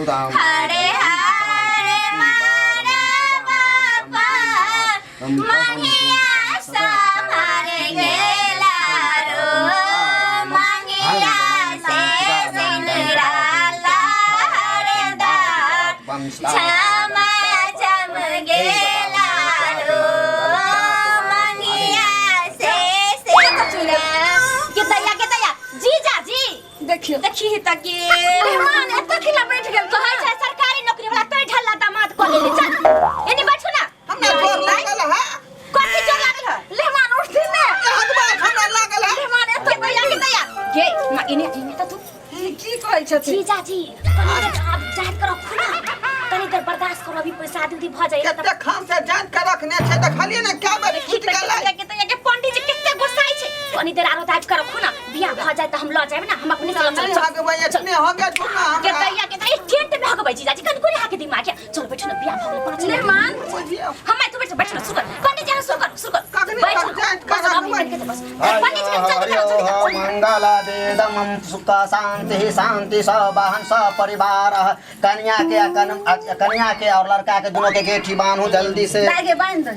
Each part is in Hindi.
हरे हरे मारा बाबा महिया समारे गेला रो महिया से सिंदूराला हरे दार क्षमा जम गेला रो महिया से सिंदूरा के तैया जीजा जी देखियो देखी तक मेहमान एत खिला बैठ गेल तो है सरकारी नौकरी वाला तोय ढल्ला दामाद को ले चल एनी बैठो ना हमने जोर लागल है कोठी जोर लागल है मेहमान उठती ने हाथ बात हमरा लागल है मेहमान एत तैया के तैया गे इने त तू की कहै छथि जीजा जी आप जात करो खुना तनी देर बर्दाश्त करो अभी पैसा आदि भ जाए कते खान से जान के रखने छै त खाली ने क्या बार छूट गेलै के तैया के पंडित जी कितने गुस्साई छै तनी देर आरो जात करो खुना बियाह भ जाए त हम ल जाए ना हम अपने से नहीं हगबै इतने हो गए छुना के तैया टेंट में हगबै जीजा जी कनी कोनी हाके दिमाग चल बैठो ना बियाह भ गेल पांच मेहमान हम तो बैठो सुकर पंडित जी सुकर मंगल वेदमं सुख शांति शांति सबाहन सपरिवार कन्या के और लड़का के दोनों के गेठी बांधू जल्दी से लागे बांध दो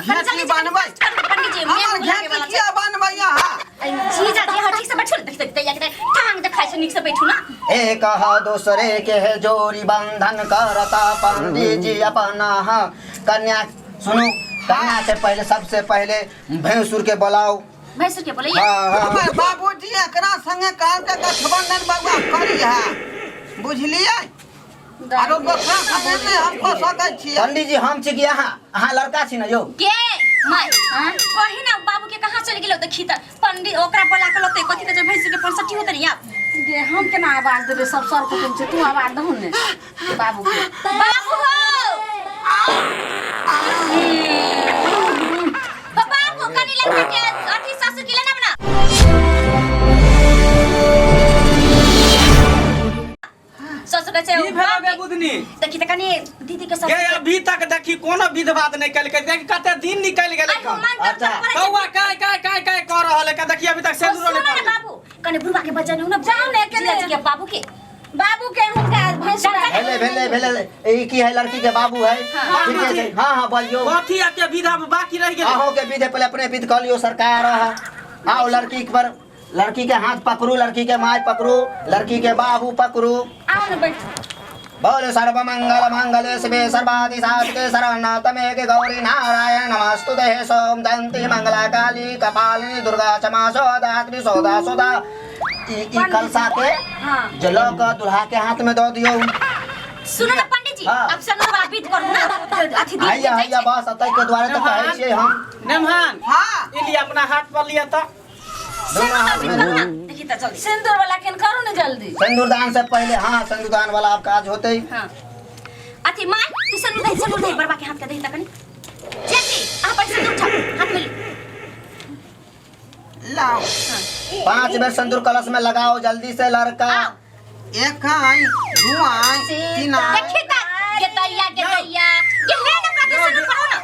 घेटी बांधबै पंडित जी हम घेटी किया बांधबै यहां जीजा जी हर ठीक से बैठो देख तैया के टांग देखाइ से निक से बैठो ना एक ह दूसरे के जोड़ी बंधन करता पंडित जी अपना कन्या सुनो कन्या से पहले सबसे पहले भैंसुर के बुलाओ भैंसुर के बोले हमर बाबूजी एकरा संगे काल के गठबंधन बाबा करी है बुझलिए आरो बखरा संगे में हम को सकै छी पंडित जी हम छी यहाँ लड़का छी ना यो के मैं कहि ना बाबू के कहां चल गेलो देखी त पंडित ओकरा बोला के लते कथि त भैंसुर के 65 होत नहीं आप गे हम केना आवाज देबे सब सर को तुम तू आवाज दहु ने बाबू के बाबू बाबू कनी लड़का के अथी ससुर के लेना बना ससुर के ई भेलगे बुधनी देखी त कनी दीदी के गे अभी तक देखी कोनो विध बात नहीं कल के देख कते दिन निकल गेलै अच्छा कौआ काय कर रहल है देखी अभी तक सेंदूर नहीं पड़ल बाबू कनी बुढ़वा के बजन न जाओ ने के बाबू के हुनका भैंसुर भेले ई की है लड़की के बाबू है ठीक है हां बोलियो कथी के विधा बाकी रह गेलै आहो के विधि पहले अपने विधि कर लियो सरकार आओ लड़की पर लड़की के हाथ पकड़ू लड़की के माय पकड़ू लड़की के बाबू पकड़ू आओ न बैठ बोले सर्वमंगल मंगले शिवे सर्वादि साधके शरणतमे के गौरी नारायण नमस्तुते सोम दंती मंगला काली कपालिनी दुर्गा क्षमा सौदात्री सौदा सौदा ई कलसा के जलो का दुल्हा के हाथ में दो दियो सुनो ना पंडित जी अब सनो वाला विध करू ना अथी दी आइया बस अतै के द्वारे तो कहै छियै हम नेमहान हां इली अपना हाथ पर लिया त दोनों हाथ में देखी त जल्दी सिंदूर वाला केन करू ने जल्दी सिंदूरदान से पहले हां सिंदूरदान वाला आप काज होते ही हां अथी माय तू सिंदूर दे बरबा के हाथ के दे तकनी जल्दी आ पर सिंदूर उठा हाथ में लाओ 5 बार सिंदूर कलश में लगाओ जल्दी से लड़का एक आई दो आई तीन आई देखी त के तैया के ले ना प्रति सिंदूर करो ना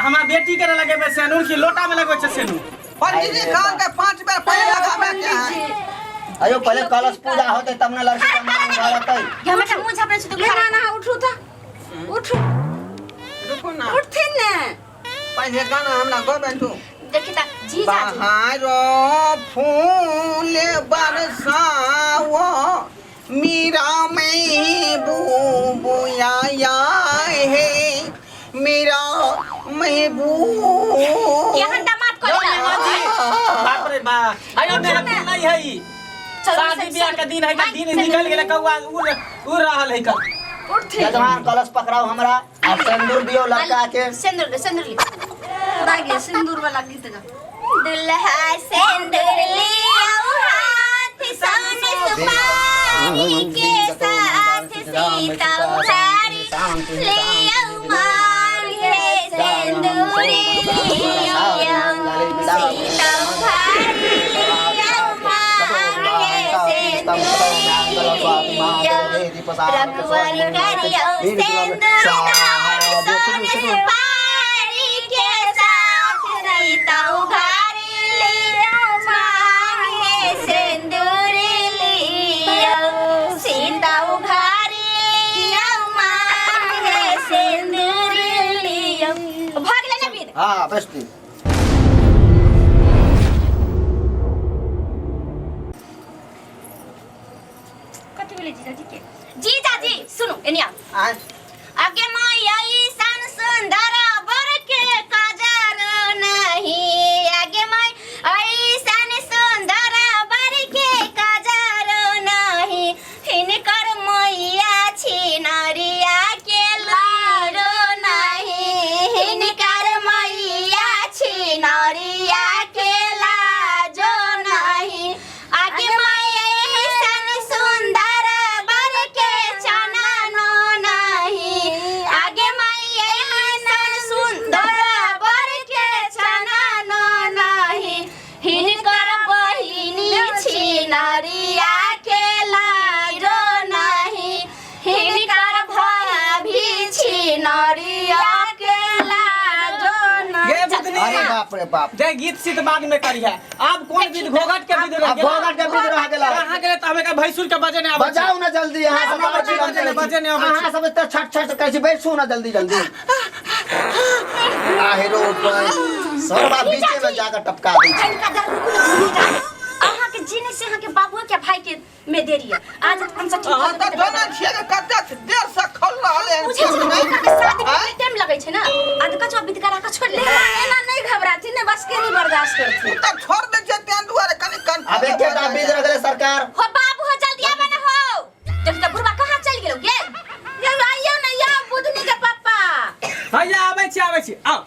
हमार बेटी के लगे बे सेनूर की लोटा में लगबै छै सेनूर पंडित जी खान के 5 बार पहले लगावे के है अयो पहले कलश पूजा होते तब ना लड़की का मान भरतै ये हमरा मुंह झापरे छ तू ना उठू त उठू रुको ना उठथिन ने पहले गाना हमरा गबे तू देखी त जीजा जी बहारो फूल बरसाओ मीरा में बुया है मेरा महबूब केहन दामाद करेला बाप रे बा आयो मेरा दिन नहीं है ई शादी ब्याह के दिन है के दिन निकल गेलै कौआ उड़ रहल है कल यजमान कलश पकड़ाओ हमरा और सिंदूर दियो लड़का के सिंदूर ले दागे सिंदूर वाला गीत गा दुल्हा सिंदूर लियाओ हाथ सामने सुपारी के साथ सीता उधारी लियाओ मांगे सिंदूर लियाओ सीता उधारी लियाओ मांगे सिंदूर लियाओ रघुवर करियो सिंदूर सोने सुपारी के साथ सीता उधारी लियाओ मांगे सिंदूर लियाओ सीता उधारी गेले हां बेस्टी कथि बोले जीजा जी सुनो एनिया आय आगे माया ईसान सुंदर बर के काजर नहीं आगे माया ईसान सुंदर बर के काजर नहीं हिनकर मैया छिनरिया के लारो नहीं हिनकर मैया छिनरिया के लाजो नहीं आगे माया ईसान सुंदर बर के चननो नहीं आगे माया ईसान सुंदर बर के चननो नहीं हिनकर बहिनी छिनरिया के लाजो नहीं हिनकर भाभी छिनरिया के लाजो ये नहीं बुतनी अरे बाप रे बाप जे गीत सीत बाद में करी है अब कौन गीत घोघट के विध रह अब घोघट के विध रह गेला। कहां गेले त हमें का भैंसुर के बजे ने आबै बजाओ ना जल्दी यहाँ सब बजे ने आबै हाँ सब इतना छट छट कैसे बैठो ना जल्दी जल्दी आहिरो पर सरवा बीचे में जाकर टपका दी अहाँ के जीने से अहाँ के बाबू के भाई के में देरी है आज हम सब ठीक हां त दोना छिए के कते देर से खल रहले मुझे के शादी में टाइम लगे छै ना आज का जो बीत करा का छोड़ ले एना नहीं घबराती ने बस के नहीं बर्दाश्त करती त छोड़ दे जे त्यान दुआरे कनी कन अब एक के बीज रख ले सरकार हो बाबू हो जल्दी आवे ना हो देख त बुढ़वा कहां चल गेलो गे ये आइयो ना या बुधनी के पापा हैया आबै छी आओ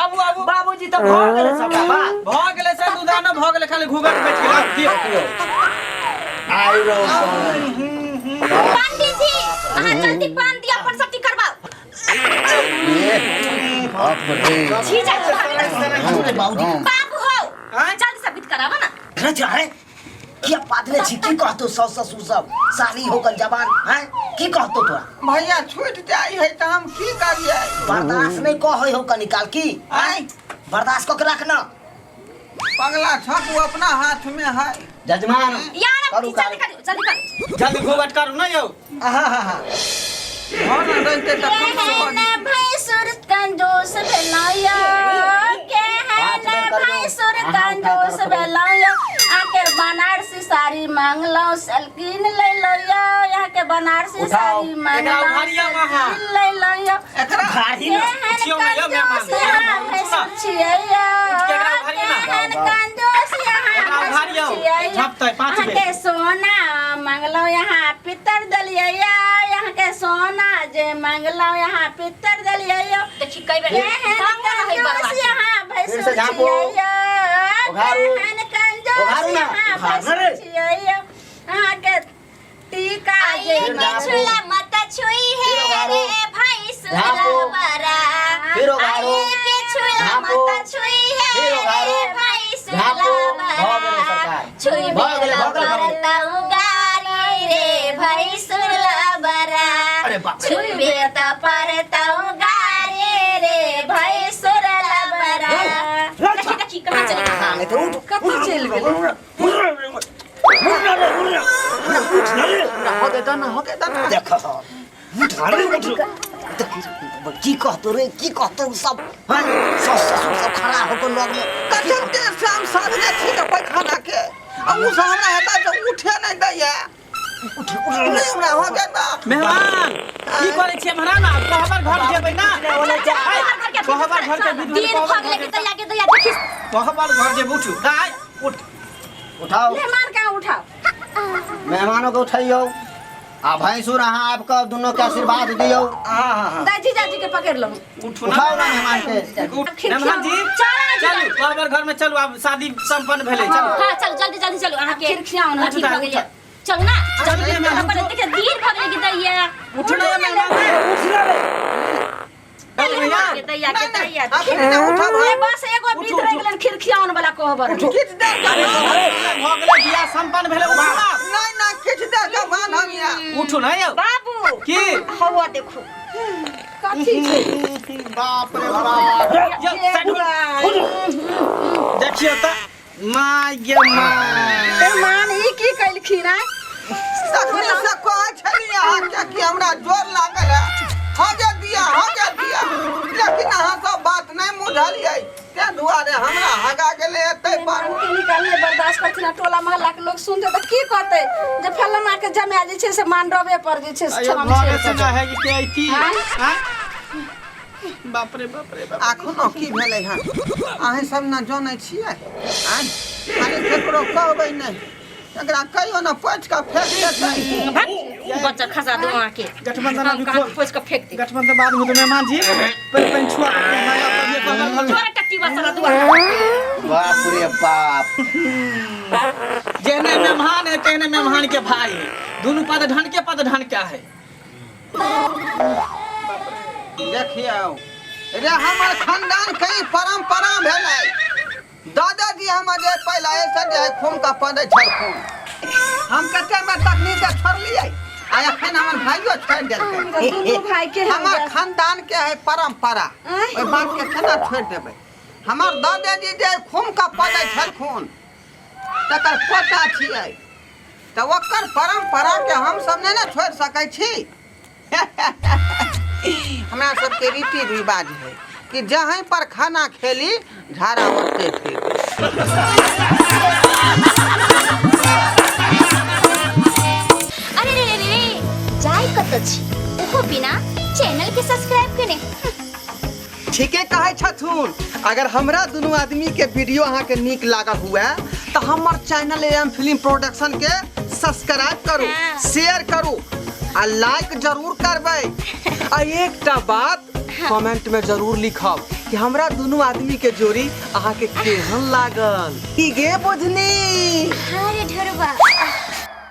आबू बाबूजी तो भाग गेले सब बाबा भ गेले से दुदानो भ गेले खाली घुघट बैठ गेल की आहिरो पंडित जी अहाँ जल्दी पान दिया अपन सब ठीक करवाओ बाप रे जी जा बाबूजी बाबू हो जल्दी से बीत करावा ना अरे चाहे क्या पादले छी की कहतो सस ससुर सब साली होकर जवान हैं की कहतो तोरा भैया छूट जाई है त हम की करिए बर्दाश्त नहीं कह हो कनी काल की आई बर्दाश्त क के रखना पगला छक वो अपना हाथ में है जजमान यार करू जल्दी कर जल्दी कर जल्दी घुघट करू ना यौ आहा हा हा और रहते त कम से कम भैंसुर कंजूस भेलाया के है ना भैंसुर कंजूस भेलाया आके बनारसी साड़ी मांग लो सलकिन ले लो यहाँ के बनारसी साड़ी मांग एकरा लो उघाड़िया वहाँ। सलकिन ले लो एकरा घाड़ी में छियो में यो मेहमान भैंसुर छिया केकरा उघाड़िया ना कंजूस एकरा उघाड़िया यहाँ झपतै 5 यहाँ बेर के सोना मांगलो यहाँ पितर दलिया यहाँ के सोना जे मांगलो यहाँ पितर दलिया देखी कई बेर हम ना है बर्बाद यहाँ फिर से झाँपो। उघाड़ू। उघाड़ू ना। उघाड़ना रे। यहाँ के टीका जे आई छुला मत छुई है रे भाई झाँपो। सुलबरा फिर उघाड़ो। आई के छुला झाँपो। मत छुई है फिर उघाड़ो। रे भाई झाँपो। सुलबरा भाग गए सरकार। छुई भाग गए, भाग गए, भाग गए। परता उगारी रे भाई सुलबरा अरे बाप रे। छुई बेता परता उगारी रे भाई सुलबरा देखी देखी कहां चले गए हां तो उठ कथी चल गेल हो दे ना देखो की कहतो रे की कहतो सब हैं सस ससुर सब खड़ा होकर लोग में कते देर से हम सामने छी के पैखाना के अब उ सामने हेता जो उठे नहीं दैया उठ नहीं हमरा हो जाता मेहमान की करे छियै हमरा ना कहबर घर जेबै ना कहबर घर के विध दिन भग लेके तैया के तैया देखी कहबर घर जे उठू आय उठ उठाओ मेहमान कहाँ उठाओ मेहमानों को उठाइयो आ भैंसुर अहाँ आपका दोनों के आशीर्वाद दियो दादी जाजी के पकड़ लो उठू ना उठाओ ना मेहमान के मेहमान जी चलू कहबर घर में चलू अब शादी संपन्न भेले चलू हां चल जल्दी जल्दी चलो अहाँ के खिड़कियाँ ना ठीक भग गेलिए चल ना जल्दी मेहमान अपन देखे दिन भग लेके तैया उठू ना मेहमान उठ ना रे भैया के तैया के तैया ए बस एगो बीत रह गेलन खिड़कियाँ वाला कहबर खींच दे भगले बियाह संपन्न भेले उठू ना नहीं ना खींच दे जवान हम या उठू ना यौ बाबू की हवा देखो कथी छै बाप रे बाप यो साइड देखियो त माय गे माय मेहमान ई की कइलखिन आय तखनी से कहै छलिए अहाँ कि हमरा जोर लागल है हो जा दिया लेकिन अहाँ सब बात नहीं बुझलिए ते दुआरे हमरा हगा गेले एते पर के निकालने बर्दाश्त करथिन टोला मोहल्ला के लोग सुनते त की करते जे फलमा के जमा जे छे से मांडवे पर जे छे से अयो छम घर छे से ना है कि के आईती हाँ? हां बाप रे बाप अखनो की भेलै हन अहीं सब न जानै छियै आइ खाली केकरो कहबै नहीं एकरा कहियो न पोछ के फेंक देतै बच्चा खसा दो वहां के गठबंधन अभी कहां खोल पोछ के फेंक दे गठबंधन बाद में तो मेहमान जी पर छुआ के माया पर ये कहल छोरा टट्टी बसला दो बाप रे बाप जेने मेहमान है तेने मेहमान के भाई है दोनों पद ढन के है देखियो रे हमर खानदान के परंपरा भेलै दादाजी हम जे पहले ऐसे जे खून का पदै छलखुन हम कते में तकनीक छोड़लियै आ एखन हमर भाइयो छोड़ देलकै दुनू भाई के हमर खानदान के है परंपरा ओइ बात के केना छोड़ देबै हमर दादाजी जे खून का पदै छलखुन तकर पोता छियै त ओकर परंपरा के हम सब नै न छोड़ सकै छी हमरा सबके रीति रिवाज है कि जहीं पर खाना खेली झाड़ा ओते फेंक अरे रे रे रे जाय कत छी ओहो बिना चैनल के सब्सक्राइब कने ठीके कहै छथुन अगर हमरा दुनू आदमी के वीडियो अहाँ के नीक लागल हुए तो हमर चैनल एम फिल्म प्रोडक्शन के सब्सक्राइब करू शेयर करू आ लाइक जरूर करबै आ एकटा बात कमेंट में जरूर लिखब कि हमरा दुनू आदमी के जोड़ी अहाँ के केहन लागल की गे बुझनी